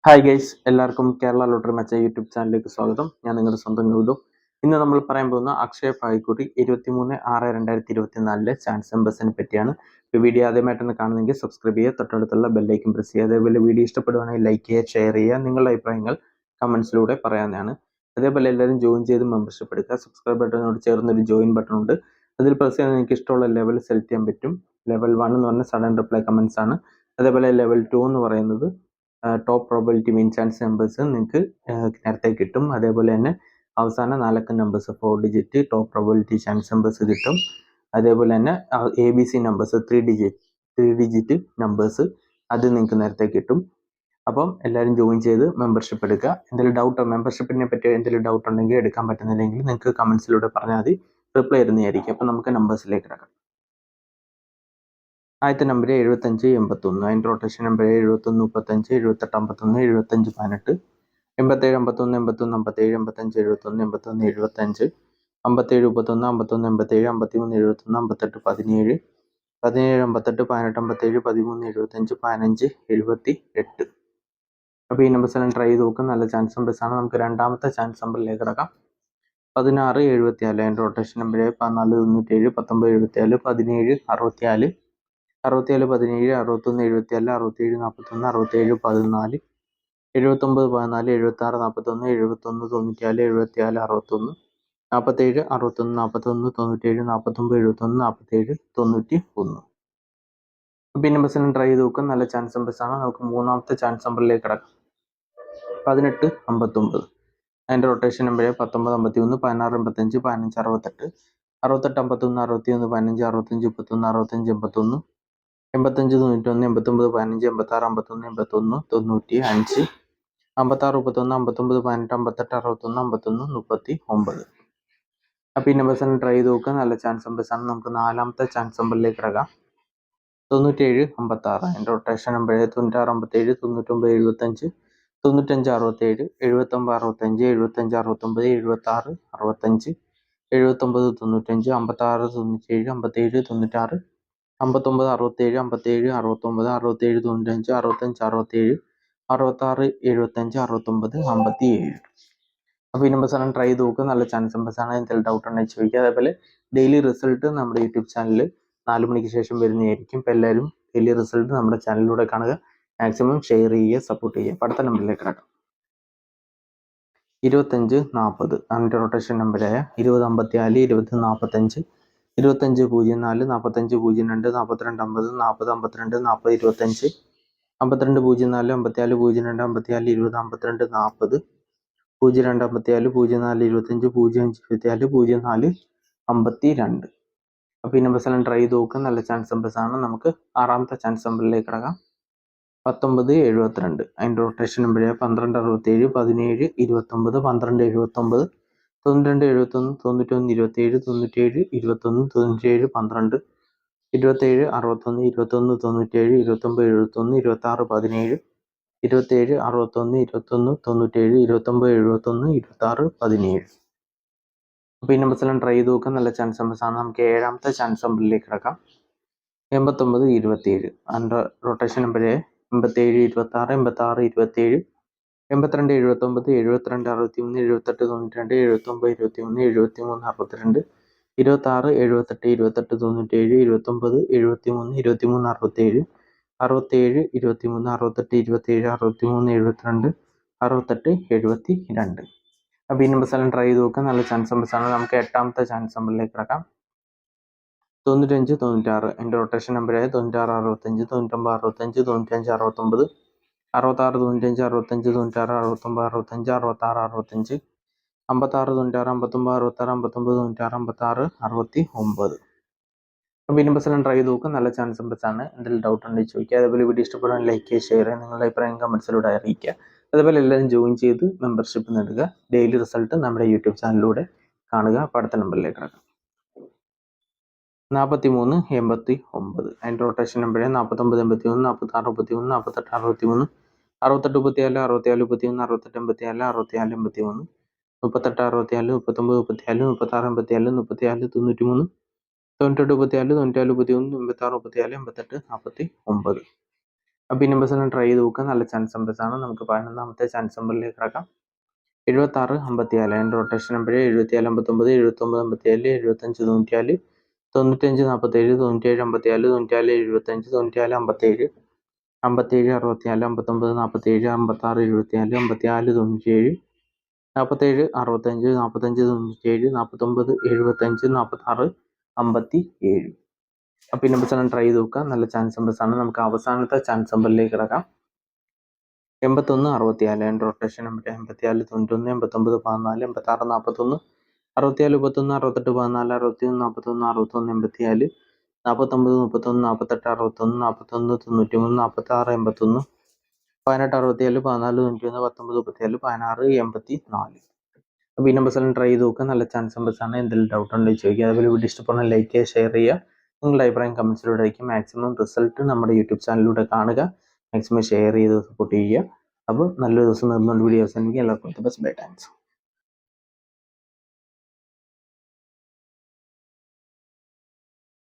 Hi guys, എല്ലാവർക്കും Kerala lottery മച്ച YouTube ചാനലിലേക്ക് സ്വാഗതം. ഞാൻ നിങ്ങളുടെ സ്വന്തം ഗൗതം. ഇന്ന് നമ്മൾ പറയാൻ പോകുന്ന അക്ഷയ ഭാഗ്യക്കുറി 23/6/2024 ചാൻസ് നമ്പേഴ്സിനെ പറ്റിയാണ്. ഈ വീഡിയോ ആദ്യമായിട്ടാണ് കാണുന്നതെങ്കിൽ സബ്സ്ക്രൈബ് ചെയ്യുക, തൊട്ടടുത്തുള്ള ബെല്ലൈക്കൻ പ്രസ് ചെയ്യുക. അതേപോലെ വീഡിയോ ഇഷ്ടപ്പെടുവാണെങ്കിൽ ലൈക്ക് ചെയ്യുക, ഷെയർ ചെയ്യുക, നിങ്ങളുടെ അഭിപ്രായങ്ങൾ കമൻസിലൂടെ പറയാവുന്നതാണ്. അതേപോലെ എല്ലാവരും ജോയിൻ ചെയ്ത് മെമ്പർഷിപ്പ് എടുക്കുക. സബ്സ്ക്രൈബ് ബട്ടനോട് ചേർന്നൊരു ജോയിൻ ബട്ടൺ ഉണ്ട്. അതിൽ പ്രസ് ചെയ്യാൻ നിങ്ങൾക്ക് ഇഷ്ടമുള്ള ലെവൽ സെലക്ട് ചെയ്യാൻ പറ്റും. ലെവൽ 1 എന്ന് പറഞ്ഞാൽ സഡൻ റിപ്ലൈ കമൻസ് ആണ്. അതേപോലെ ലെവൽ 2 എന്ന് പറയുന്നത് ടോപ്പ് പ്രോബിലിറ്റി മീൻ ചാൻസ് നമ്പേഴ്സ് നിങ്ങൾക്ക് നേരത്തെ കിട്ടും. അതേപോലെ തന്നെ അവസാന 4 numbers 4 digit top probability chance numbers കിട്ടും. അതേപോലെ തന്നെ ABC നമ്പേഴ്സ് 3 ഡിജിറ്റ് നമ്പേഴ്സ് അത് നിങ്ങൾക്ക് നേരത്തെ കിട്ടും. അപ്പം എല്ലാവരും ജോയിൻ ചെയ്ത് മെമ്പർഷിപ്പ് എടുക്കുക. എന്തെങ്കിലും ഡൗട്ടോ മെമ്പർഷിപ്പിനെ പറ്റി എന്തെങ്കിലും ഡൗട്ട് ഉണ്ടെങ്കിൽ എടുക്കാൻ പറ്റുന്നില്ലെങ്കിൽ നിങ്ങൾക്ക് കമൻസിലൂടെ പറഞ്ഞാൽ മതി, റിപ്ലൈ തരുന്നതായിരിക്കും. അപ്പം നമുക്ക് നമ്പേഴ്സിലേക്ക് കിടക്കാം. ആദ്യത്തെ നമ്പർ 7581, അതിൻ്റെ റൊട്ടേഷൻ നമ്പർ 71 35 78 51 75 18 87 51 81 57 85 71 81 75 57 31 51 87 53 71 58 17 17 58 18 57 13 75 15 78. അപ്പോൾ ഈ നമ്പേഴ്സ് എല്ലാം ട്രൈ ചെയ്ത് നോക്കും. നല്ല ചാൻസ് നമ്പേഴ്സാണ്. നമുക്ക് രണ്ടാമത്തെ ചാൻസ് നമ്പറിലേക്ക് കിടക്കാം. 16 74, അതിൻ്റെ റൊട്ടേഷൻ നമ്പർ 14 97 19 74 17 64 67 17 61 74 67 41 67 14 79 14 76 41 71 94 74 61 47 61 41 97 49 71 47 91. അപ്പോൾ ഈ നമ്പേഴ്സിനും ട്രൈ ചെയ്ത് നോക്കും. നല്ല ചാൻസ് നമ്പേഴ്സാണ്. നമുക്ക് മൂന്നാമത്തെ ചാൻസ് നമ്പറിലേക്ക് കിടക്കാം. 18 59, അതിൻ്റെ റൊട്ടേഷൻ നമ്പർ 19 51 16 85 15 68 68 51 61 15 65 31 65 81 85 91 89 15 86 51 81 95 56 31 59 18 58 61 51 39. അപ്പോൾ ഈ നമ്പേഴ്സിനെ ട്രൈ ചെയ്ത് നോക്കുക. നല്ല ചാൻസ് നമ്പേഴ്സാണ്. നമുക്ക് നാലാമത്തെ ചാൻസ് നമ്പറിലേക്ക് കിടക്കാം. 97 56, അതിൻ്റെ റൊട്ടേഷൻ നമ്പർ 96 57 99 75 95 67 79 65 75 69 76 65 79 95 56 97 57 96 59 67 57 69 67 95 65 67 66 75 69 57. അപ്പോൾ ഈ നമ്പേഴ്സ് എല്ലാം ട്രൈ ചെയ്ത് നോക്കുക. നല്ല ചാൻസ് നമ്പേഴ്സാണ്. എന്തെങ്കിലും ഡൗട്ട് ഉണ്ടെങ്കിൽ ചോദിക്കുക. അതേപോലെ ഡെയിലി റിസൾട്ട് നമ്മുടെ യൂട്യൂബ് ചാനലിൽ 4 മണിക്ക് ശേഷം വരുന്നതായിരിക്കും. ഇപ്പോൾ എല്ലാവരും ഡെയിലി റിസൾട്ട് നമ്മുടെ ചാനലിലൂടെ കാണുക. മാക്സിമം ഷെയർ ചെയ്യുക, സപ്പോർട്ട് ചെയ്യുക. അപ്പോൾ അടുത്ത നമ്പറിലേക്ക് കിടക്കാം. 25 40, അതിൻ്റെ റൊട്ടേഷൻ നമ്പറായ 20 54 20 45 25 04 45 02 42 50 40 52 40 25 52 04 54 02 54 20 52 40 02 54 04 25 05 24 04 52. അപ്പോൾ ഈ നമ്പേഴ്സ് എല്ലാം ട്രൈ ചെയ്ത് നോക്കുക. നല്ല ചാൻസ് നമ്പേഴ്സാണ്. നമുക്ക് ആറാമത്തെ ചാൻസ് നമ്പറിലേക്ക് കിടക്കാം. 19 72, അതിൻ്റെ റൊട്ടേഷൻ നമ്പർ 12 67 17 29 12 79 92 71 91 27 97 21 97 12 27 61 21 97 29 71 26 17 27 61 21 97 29 71 26 17. അപ്പോൾ ഈ നമ്പേഴ്സ് എല്ലാം ട്രൈ ചെയ്ത് നോക്കുക. നല്ല ചാൻസ് നമ്പേഴ്സാണ്. നമുക്ക് ഏഴാമത്തെ ചാൻസ് നമ്പറിലേക്ക് കിടക്കാം. 89 27, അതിൻ്റെ റൊട്ടേഷൻ നമ്പർ 87 26 86 27 82 79 72 61 78 92 79 21 73 62 26 78 28 97 29 73 23 67 67 23 68 27 63 72 68 72. അപ്പോൾ ഈ നമ്പേഴ്സ് എല്ലാം ട്രൈ ചെയ്ത് നോക്കുക. നല്ല ചാൻസ് നമ്പേഴ്സാണ്. നമുക്ക് എട്ടാമത്തെ ചാൻസ് നമ്പറിലേക്ക് കിടക്കാം. 95 96, അതിൻ്റെ റൊട്ടേഷൻ നമ്പറായ 96 65 99 65 95 69 66 95 65 96 69 65 66 65 56 96 59 66 59 96 56 69. അപ്പോൾ ഈ നമ്പേഴ്സ് എല്ലാം ട്രൈ ചെയ്ത് നോക്കുക. നല്ല ചാൻസ് നമ്പേഴ്സാണ്. എന്തെങ്കിലും ഡൗട്ട് ഉണ്ടെങ്കിൽ ചോദിക്കുക. അതേപോലെ വീഡിയോ ഇഷ്ടപ്പെടാൻ ലൈക്ക് ചെയ്യുക, ഷെയർ ചെയ്യുക, നിങ്ങളുടെ അഭിപ്രായം കമൻസിലൂടെ അറിയിക്കുക. അതേപോലെ എല്ലാവരും ജോയിൻ ചെയ്ത് മെമ്പർഷിപ്പ് നേടുക. ഡെയിലി റിസൾട്ട് നമ്മുടെ യൂട്യൂബ് ചാനലിലൂടെ കാണുക. അപ്പോൾ അടുത്ത നമ്പറിലേക്ക് കിടക്കാം. 43 89, അതിൻ്റെ റൊട്ടേഷൻ നമ്പർ 49 81 46 31 48 63 68 34 64 31 68 84 64 83 38 64 39 34 36 84 34 93 98 34 94 31 86 34 88 49. അപ്പോൾ ഈ നമ്പേഴ്സ് എല്ലാം ട്രൈ ചെയ്ത് നോക്കുക. നല്ല ചാൻസ് നമ്പേഴ്സാണ്. നമുക്ക് 11ാമത്തെ ചാൻസ് നമ്പറിലേക്ക് കിടക്കാം. 76 54 അതിൻ്റെ റൊട്ടേഷൻ നമ്പർ 74 59 79 57 75 94 95 47 97 54 94 75 94 57 57 64 59 47 56 74 54 97 47 65 45 97 49 75 46 57. അപ്പോൾ ഈ നമ്പേഴ്സ് എല്ലാം ട്രൈ ചെയ്ത് നോക്കുക. നല്ല ചാൻസ് നമ്പേഴ്സാണ്. നമുക്ക് അവസാനത്തെ ചാൻസ് നമ്പറിലേക്ക് കിടക്കാം. 81 64 അതിൻ്റെ റൊട്ടേഷൻ നമ്പർ 84 91 89 14 86 41 64 31 68 14 61 41 61 84 49 31 48 61 41 93 46 81 18 67 14 91 19 37 16 84. അപ്പോൾ ഈ നമ്പേഴ്സ് എല്ലാം ട്രൈ ചെയ്ത് നോക്കുക. നല്ല ചാൻസ് നമ്പേഴ്സാണ്. എന്തെങ്കിലും ഡൗട്ട് ഉണ്ടെങ്കിൽ ചോദിക്കുക. അതുപോലെ വീഡിയോ ഇഷ്ടപ്പെടുന്ന ലൈക്ക് ചെയ്യുക, ഷെയർ ചെയ്യുക. നിങ്ങളുടെ അഭിപ്രായം കമൻസിലൂടെ ആയിരിക്കും. മാക്സിമം റിസൾട്ട് നമ്മുടെ യൂട്യൂബ് ചാനലിലൂടെ കാണുക. മാക്സിമം ഷെയർ ചെയ്ത് സപ്പോർട്ട് ചെയ്യുക. അപ്പോൾ നല്ലൊരു ദിവസം നിർന്നുകൊണ്ട് വീഡിയോ അവസാനിപ്പിക്കുക. എല്ലാവർക്കും ബെസ്റ്റ് ബൈ. താങ്ക്സ്.